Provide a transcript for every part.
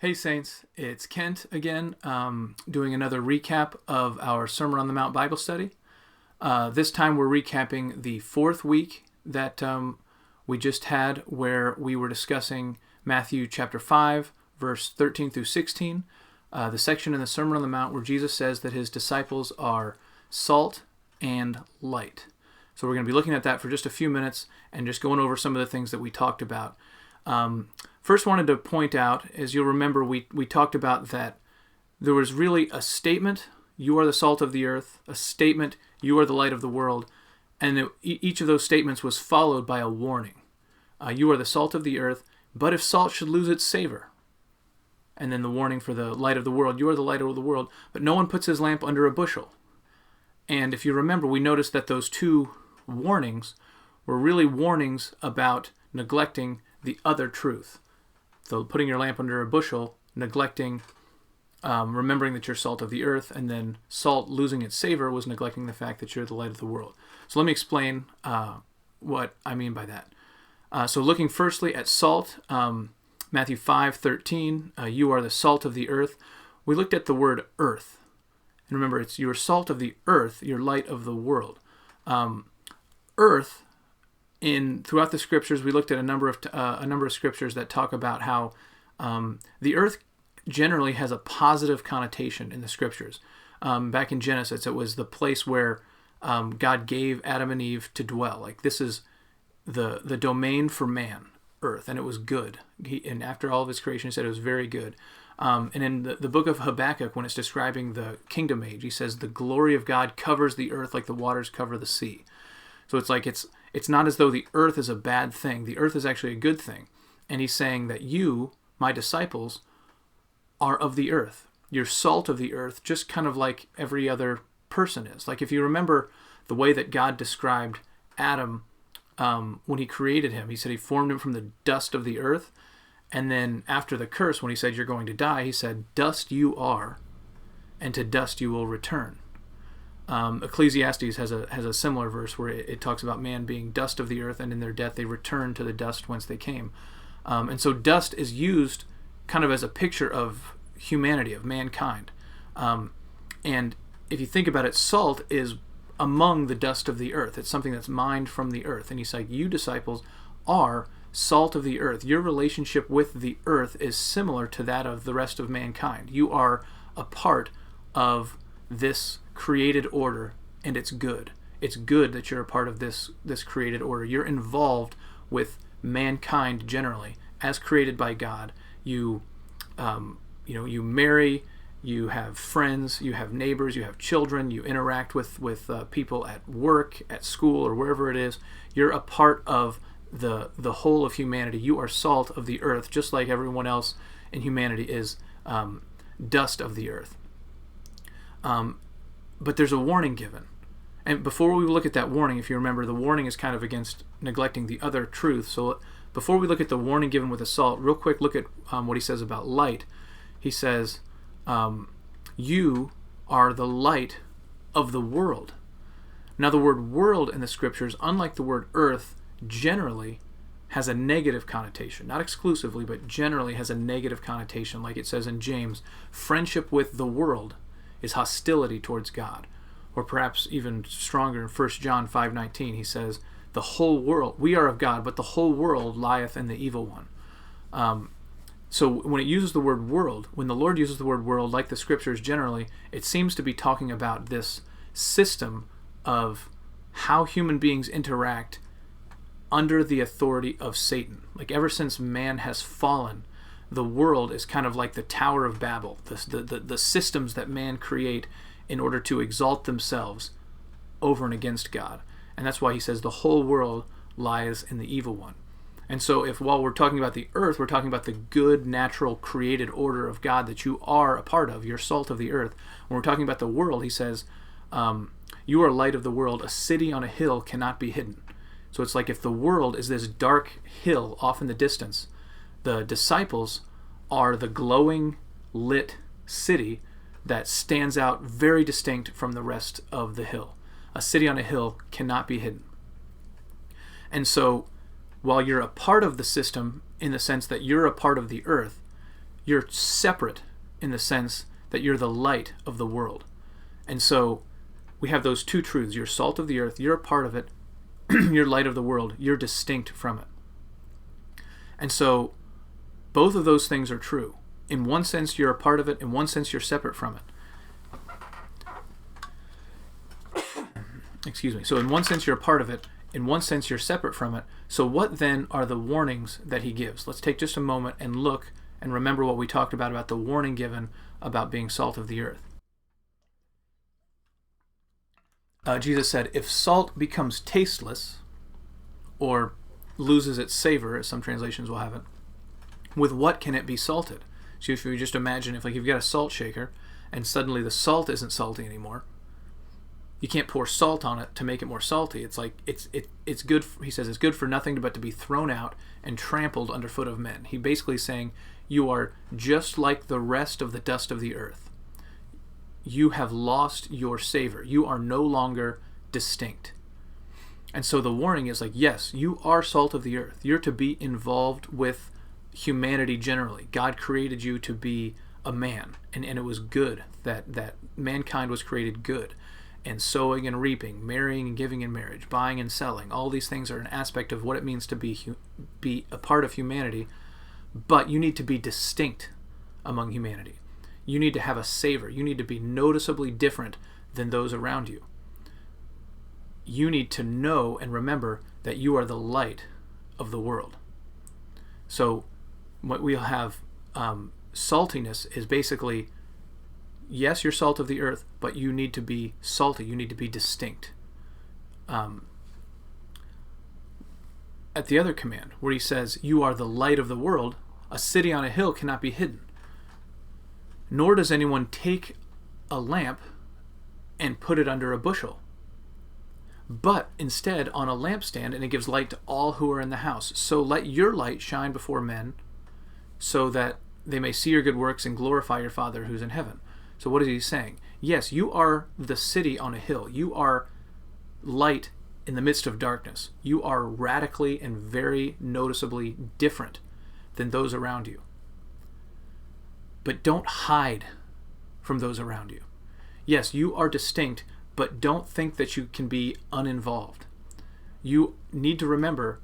Hey Saints, it's Kent again, doing another recap of our Sermon on the Mount Bible study. This time we're recapping the fourth week that we just had, where we were discussing Matthew chapter 5, verse 13 through 16, the section in the Sermon on the Mount where Jesus says that his disciples are salt and light. So we're going to be looking at that for just a few minutes and just going over some of the things that we talked about. First wanted to point out, as you'll remember, we talked about that there was really a statement, you are the salt of the earth, a statement, you are the light of the world, and each of those statements was followed by a warning. You are the salt of the earth, but if salt should lose its savor. And then the warning for the light of the world, you are the light of the world, but no one puts his lamp under a bushel. And if you remember, we noticed that those two warnings were really warnings about neglecting the other truth. So putting your lamp under a bushel, neglecting, remembering that you're salt of the earth, and then salt losing its savor was neglecting the fact that you're the light of the world. So let me explain what I mean by that. So looking firstly at salt, Matthew 5:13, you are the salt of the earth. We looked at the word earth. And remember, it's you're salt of the earth, you're light of the world. Earth, throughout the scriptures, we looked at a number of scriptures that talk about how the earth generally has a positive connotation in the scriptures. Back in Genesis, it was the place where God gave Adam and Eve to dwell. Like, this is the domain for man, earth, and it was good. And after all of his creation, he said it was very good. And in the book of Habakkuk, when it's describing the kingdom age, he says the glory of God covers the earth like the waters cover the sea. So it's like it's not as though the earth is a bad thing. The earth is actually a good thing. And he's saying that you, my disciples, are of the earth. You're salt of the earth, just kind of like every other person is. Like, if you remember the way that God described Adam when he created him, he said he formed him from the dust of the earth. And then after the curse, when he said you're going to die, he said, dust you are, and to dust you will return. Ecclesiastes has a similar verse where it talks about man being dust of the earth, and in their death they return to the dust whence they came. And so dust is used kind of as a picture of humanity, of mankind. And if you think about it, salt is among the dust of the earth. It's something that's mined from the earth. And he's like, you disciples are salt of the earth. Your relationship with the earth is similar to that of the rest of mankind. You are a part of this created order, and it's good. It's good that you're a part of this created order. You're involved with mankind generally, as created by God. You marry, you have friends, you have neighbors, you have children, you interact with people at work, at school, or wherever it is. You're a part of the whole of humanity. You are salt of the earth, just like everyone else in humanity is dust of the earth. But there's a warning given. And before we look at that warning, if you remember, the warning is kind of against neglecting the other truth. So before we look at the warning given with the salt, real quick, look at what he says about light. He says, you are the light of the world. Now, the word world in the scriptures, unlike the word earth, generally has a negative connotation. Not exclusively, but generally has a negative connotation. Like it says in James, friendship with the world is hostility towards God. Or perhaps even stronger in 1 John 5:19, he says, the whole world, we are of God, but the whole world lieth in the evil one. So when it uses the word world, when the Lord uses the word world, like the scriptures generally, it seems to be talking about this system of how human beings interact under the authority of Satan. Like, ever since man has fallen, the world is kind of like the Tower of Babel, the systems that man create in order to exalt themselves over and against God. And that's why he says the whole world lies in the evil one. And so while we're talking about the earth, we're talking about the good, natural, created order of God that you are a part of. You're salt of the earth. When we're talking about the world, he says, you are light of the world. A city on a hill cannot be hidden. So it's like if the world is this dark hill off in the distance, the disciples are the glowing, lit city that stands out very distinct from the rest of the hill. A city on a hill cannot be hidden. And so, while you're a part of the system in the sense that you're a part of the earth, You're separate in the sense that you're the light of the world. And so we have those two truths. You're salt of the earth. You're a part of it. You're light of the world. You're distinct from it. And so both of those things are true. In one sense, you're a part of it. In one sense, you're separate from it. Excuse me. So in one sense, you're a part of it. In one sense, you're separate from it. So what then are the warnings that he gives? Let's take just a moment and look and remember what we talked about the warning given about being salt of the earth. Jesus said, if salt becomes tasteless, or loses its savor, as some translations will have it, with what can it be salted? So if you just imagine, if like you've got a salt shaker, and suddenly the salt isn't salty anymore, you can't pour salt on it to make it more salty. It's like it's good. He says it's good for nothing but to be thrown out and trampled underfoot of men. He basically is saying you are just like the rest of the dust of the earth. You have lost your savor. You are no longer distinct. And so the warning is like, yes, you are salt of the earth. You're to be involved with humanity generally. God created you to be a man, and it was good that mankind was created good. And sowing and reaping, marrying and giving in marriage, buying and selling, all these things are an aspect of what it means to be a part of humanity, but you need to be distinct among humanity. You need to have a savor. You need to be noticeably different than those around you. You need to know and remember that you are the light of the world. So what we'll have, saltiness is basically, yes, you're salt of the earth, but you need to be salty. You need to be distinct. At the other command, where he says, you are the light of the world, a city on a hill cannot be hidden. Nor does anyone take a lamp and put it under a bushel, but instead on a lampstand, and it gives light to all who are in the house. So let your light shine before men, so that they may see your good works and glorify your Father who's in heaven. So what is he saying? Yes, you are the city on a hill. You are light in the midst of darkness. You are radically and very noticeably different than those around you. But don't hide from those around you. Yes, you are distinct, but don't think that you can be uninvolved. You need to remember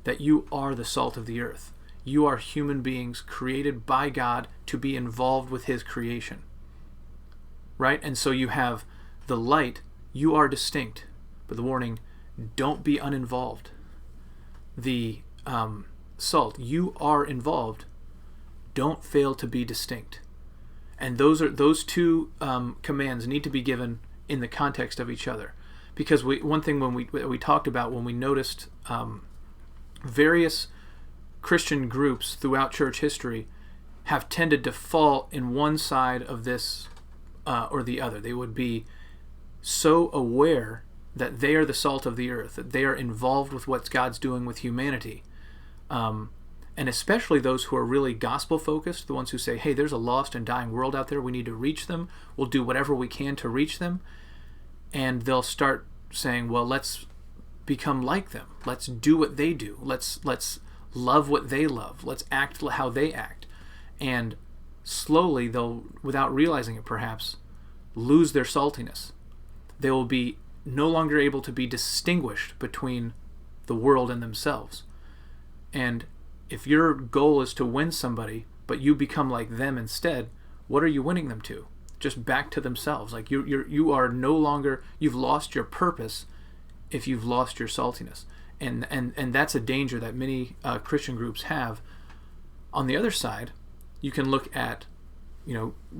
that you are the salt of the earth. You are human beings created by God to be involved with his creation. Right? And so you have the light, you are distinct, but the warning, don't be uninvolved. The salt, you are involved, don't fail to be distinct. And those two commands need to be given in the context of each other. Because one thing when we talked about when we noticed various Christian groups throughout church history have tended to fall in one side of this or the other. They would be so aware that they are the salt of the earth, that they are involved with what God's doing with humanity. And especially those who are really gospel focused, the ones who say, hey, there's a lost and dying world out there, we need to reach them, we'll do whatever we can to reach them. And they'll start saying, well, let's become like them, let's do what they do, let's love what they love, let's act how they act. And slowly they'll, without realizing it perhaps, lose their saltiness. They will be no longer able to be distinguished between the world and themselves. And if your goal is to win somebody, but you become like them instead, what are you winning them to? Just back to themselves. Like you are no longer, you've lost your purpose if you've lost your saltiness. And that's a danger that many Christian groups have. On the other side, you can look at,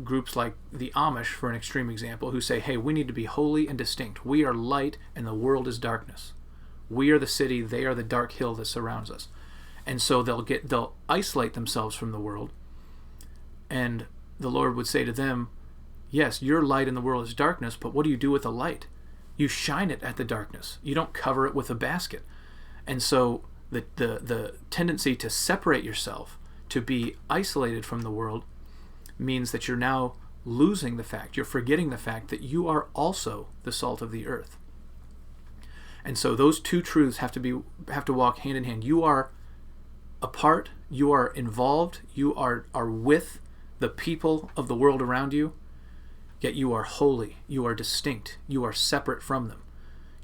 groups like the Amish, for an extreme example, who say, hey, we need to be holy and distinct. We are light and the world is darkness. We are the city, they are the dark hill that surrounds us. And so they'll isolate themselves from the world. And the Lord would say to them, yes, your light in the world is darkness, but what do you do with the light? You shine it at the darkness. You don't cover it with a basket. And so the tendency to separate yourself, to be isolated from the world, means that you're now losing the fact, you're forgetting the fact that you are also the salt of the earth. And so those two truths have to walk hand in hand. You are apart, you are involved, you are with the people of the world around you, yet you are holy, you are distinct, you are separate from them.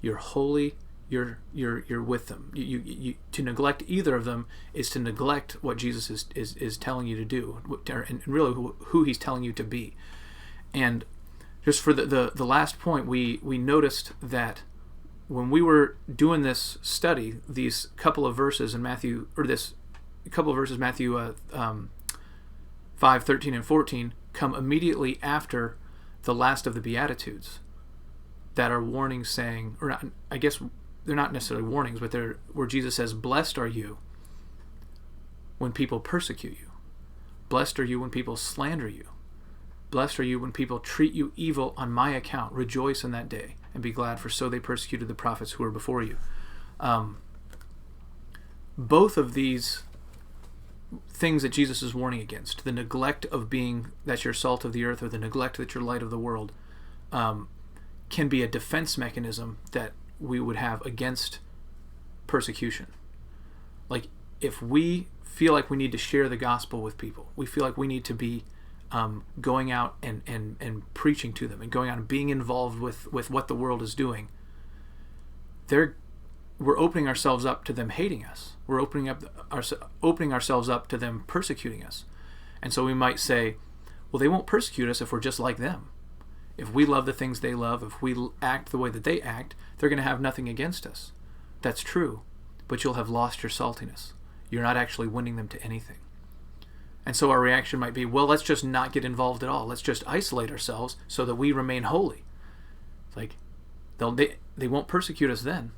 You're holy, you're with them. You to neglect either of them is to neglect what Jesus is telling you to do, and really who he's telling you to be. And just for the last point, we noticed that when we were doing this study, these couple of verses in Matthew, Matthew 5, 13, and 14, come immediately after the last of the Beatitudes that are warnings saying, or not, I guess they're not necessarily warnings, but they're where Jesus says, blessed are you when people persecute you. Blessed are you when people slander you. Blessed are you when people treat you evil on my account. Rejoice in that day and be glad, for so they persecuted the prophets who were before you. Both of these things that Jesus is warning against, the neglect of being that you're salt of the earth, or the neglect that you're light of the world, can be a defense mechanism that we would have against persecution. Like, if we feel like we need to share the gospel with people, we feel like we need to be going out and preaching to them, and going out and being involved with what the world is doing, we're opening ourselves up to them hating us. We're opening ourselves up to them persecuting us. And so we might say, well, they won't persecute us if we're just like them. If we love the things they love, if we act the way that they act, they're going to have nothing against us. That's true, but you'll have lost your saltiness. You're not actually winning them to anything. And so our reaction might be, well, let's just not get involved at all. Let's just isolate ourselves so that we remain holy. It's like, they won't persecute us then.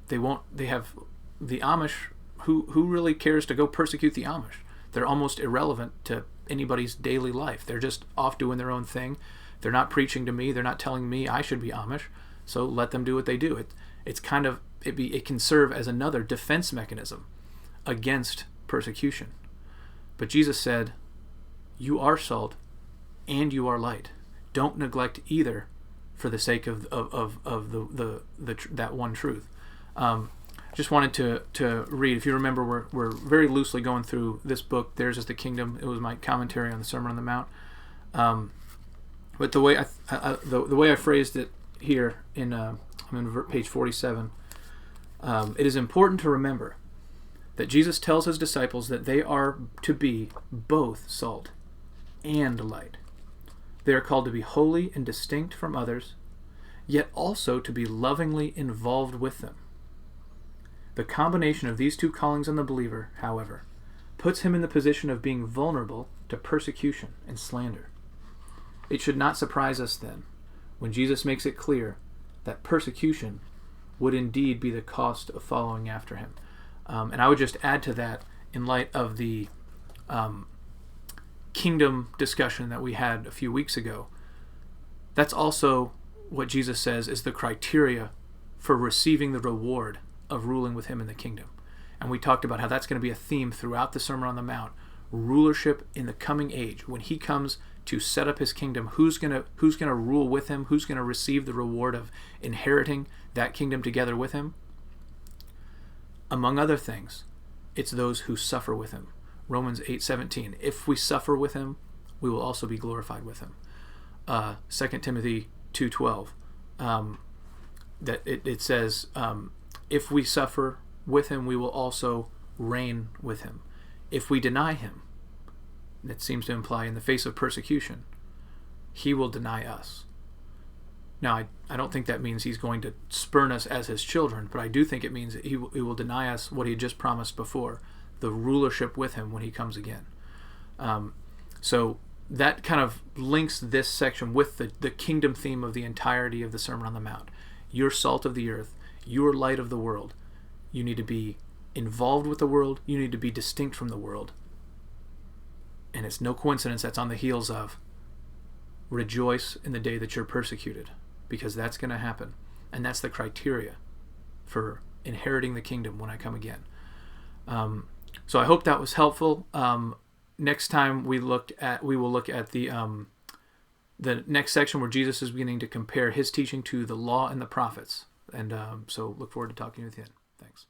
They have the Amish. Who really cares to go persecute the Amish? They're almost irrelevant to anybody's daily life. They're just off doing their own thing. They're not preaching to me. They're not telling me I should be Amish. So let them do what they do. It can serve as another defense mechanism against persecution. But Jesus said, you are salt and you are light. Don't neglect either for the sake of that one truth. Just wanted to read. If you remember, we're very loosely going through this book. Theirs is the Kingdom. It was my commentary on the Sermon on the Mount. But the way I phrased it here I'm in page 47. It is important to remember that Jesus tells his disciples that they are to be both salt and light. They are called to be holy and distinct from others, yet also to be lovingly involved with them. The combination of these two callings on the believer, however, puts him in the position of being vulnerable to persecution and slander. It should not surprise us then when Jesus makes it clear that persecution would indeed be the cost of following after him. And I would just add to that, in light of the kingdom discussion that we had a few weeks ago, that's also what Jesus says is the criteria for receiving the reward of ruling with him in the kingdom. And we talked about how that's going to be a theme throughout the Sermon on the Mount. Rulership in the coming age. When he comes to set up his kingdom, who's going to rule with him? Who's going to receive the reward of inheriting that kingdom together with him? Among other things, it's those who suffer with him. Romans 8:17. If we suffer with him, we will also be glorified with him. 2 Timothy 2:12. That it says, if we suffer with him, we will also reign with him. If we deny him, that seems to imply in the face of persecution, he will deny us. Now, I don't think that means he's going to spurn us as his children, but I do think it means that he will deny us what he had just promised before, the rulership with him when he comes again. So that kind of links this section with the kingdom theme of the entirety of the Sermon on the Mount. You're salt of the earth. You're light of the world. You need to be involved with the world. You need to be distinct from the world. And it's no coincidence that's on the heels of rejoice in the day that you're persecuted, because that's going to happen. And that's the criteria for inheriting the kingdom when I come again. So I hope that was helpful. Next time we will look at the next section where Jesus is beginning to compare his teaching to the law and the prophets. And so look forward to talking with you then. Thanks.